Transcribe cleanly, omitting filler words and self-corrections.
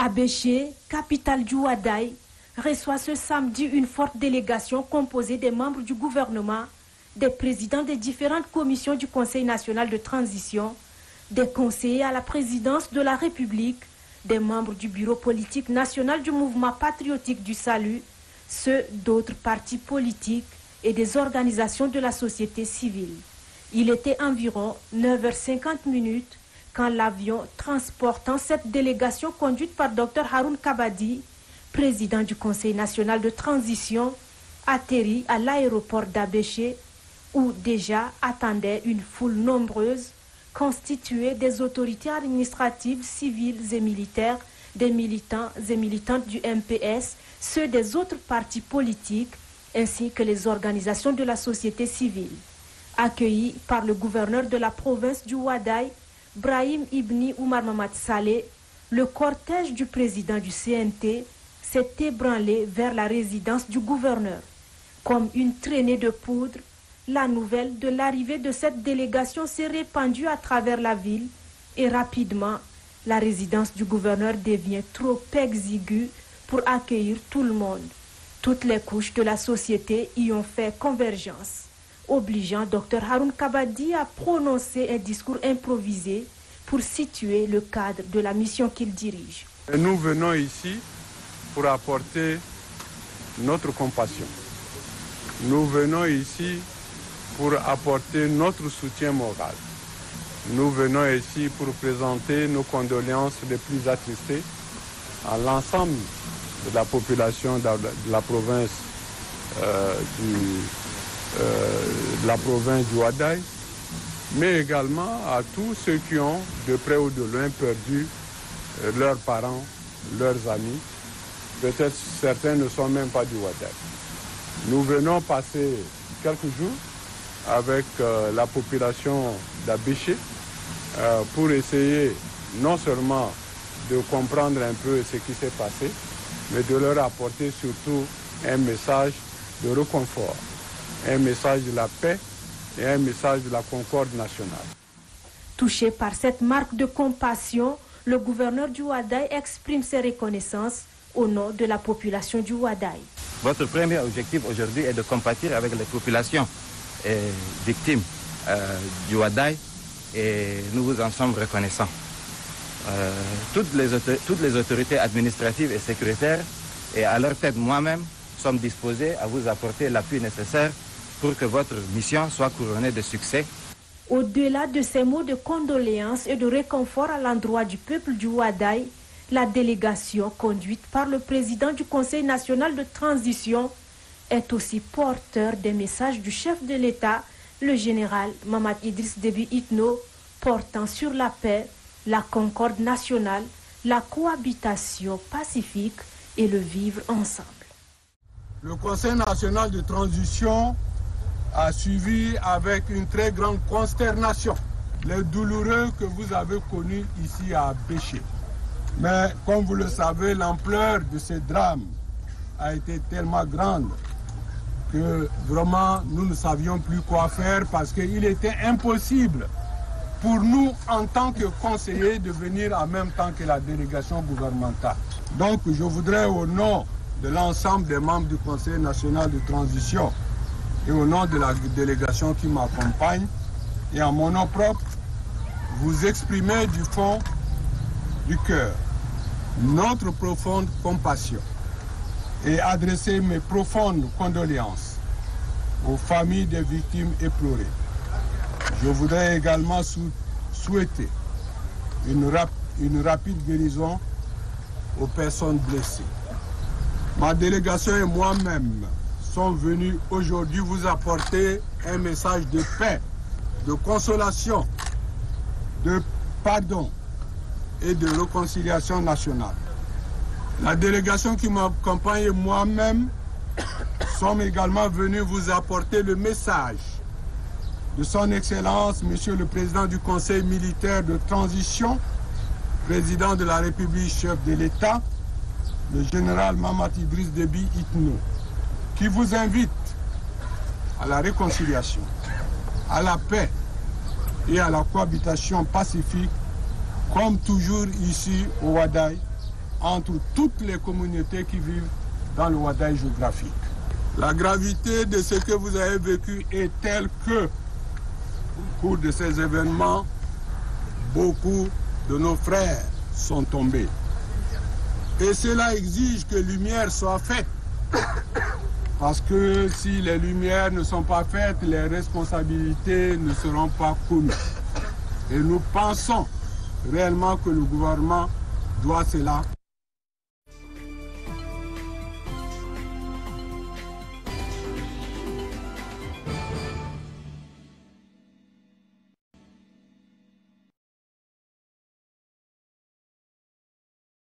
Abéché, capitale du Ouadaï, reçoit ce samedi une forte délégation composée des membres du gouvernement, des présidents des différentes commissions du Conseil national de transition, des conseillers à la présidence de la République, des membres du bureau politique national du mouvement patriotique du salut, ceux d'autres partis politiques et des organisations de la société civile. Il était environ 9h50 quand l'avion transportant cette délégation conduite par Dr Haroun Kabadi, président du Conseil national de transition, atterrit à l'aéroport d'Abéché où déjà attendait une foule nombreuse constituée des autorités administratives, civiles et militaires, des militants et militantes du MPS, ceux des autres partis politiques, ainsi que les organisations de la société civile. Accueilli par le gouverneur de la province du Ouadaï, Brahim Ibni Oumar Mamad Saleh, le cortège du président du CNT s'est ébranlé vers la résidence du gouverneur. Comme une traînée de poudre, la nouvelle de l'arrivée de cette délégation s'est répandue à travers la ville et rapidement, la résidence du gouverneur devient trop exiguë pour accueillir tout le monde. Toutes les couches de la société y ont fait convergence, obligeant Dr Haroun Kabadi à prononcer un discours improvisé pour situer le cadre de la mission qu'il dirige. Nous venons ici pour apporter notre compassion. Nous venons ici pour apporter notre soutien moral. Nous venons ici pour présenter nos condoléances les plus attristées à l'ensemble de la population de la province du Ouadaï, mais également à tous ceux qui ont, de près ou de loin, perdu leurs parents, leurs amis. Peut-être certains ne sont même pas du Ouadaï. Nous venons passer quelques jours avec la population d'Abéché pour essayer non seulement de comprendre un peu ce qui s'est passé, mais de leur apporter surtout un message de réconfort, un message de la paix et un message de la concorde nationale. Touché par cette marque de compassion, le gouverneur du Ouadaï exprime ses reconnaissances au nom de la population du Ouadaï. Votre premier objectif aujourd'hui est de compatir avec les populations victimes du Ouadaï et nous vous en sommes reconnaissants. Toutes les autorités administratives et sécuritaires et à leur tête moi-même sommes disposés à vous apporter l'appui nécessaire pour que votre mission soit couronnée de succès. Au-delà de ces mots de condoléances et de réconfort à l'endroit du peuple du Ouadaï, la délégation conduite par le président du Conseil national de transition est aussi porteur des messages du chef de l'État, le général Mamad Idriss Déby Itno, portant sur la paix, la concorde nationale, la cohabitation pacifique et le vivre ensemble. Le Conseil national de transition a suivi avec une très grande consternation les douloureux que vous avez connus ici à Abéché. Mais comme vous le savez, l'ampleur de ce drame a été tellement grande que vraiment nous ne savions plus quoi faire parce qu'il était impossible pour nous en tant que conseillers de venir en même temps que la délégation gouvernementale. Donc je voudrais au nom de l'ensemble des membres du Conseil national de transition et au nom de la délégation qui m'accompagne et en mon nom propre, vous exprimer du fond du cœur notre profonde compassion et adresser mes profondes condoléances aux familles des victimes éplorées. Je voudrais également souhaiter une rapide guérison aux personnes blessées. Ma délégation et moi-même sont venus aujourd'hui vous apporter un message de paix, de consolation, de pardon et de réconciliation nationale. La délégation qui m'accompagne et moi-même sommes également venus vous apporter le message de son Excellence, Monsieur le Président du Conseil militaire de transition, Président de la République, chef de l'État, le général Mamad Idriss Déby Itno, qui vous invite à la réconciliation, à la paix et à la cohabitation pacifique, comme toujours ici au Ouadaï, entre toutes les communautés qui vivent dans le Wadaï géographique. La gravité de ce que vous avez vécu est telle que, au cours de ces événements, beaucoup de nos frères sont tombés. Et cela exige que lumière soit faite. Parce que si les lumières ne sont pas faites, les responsabilités ne seront pas connues. Et nous pensons réellement que le gouvernement doit cela.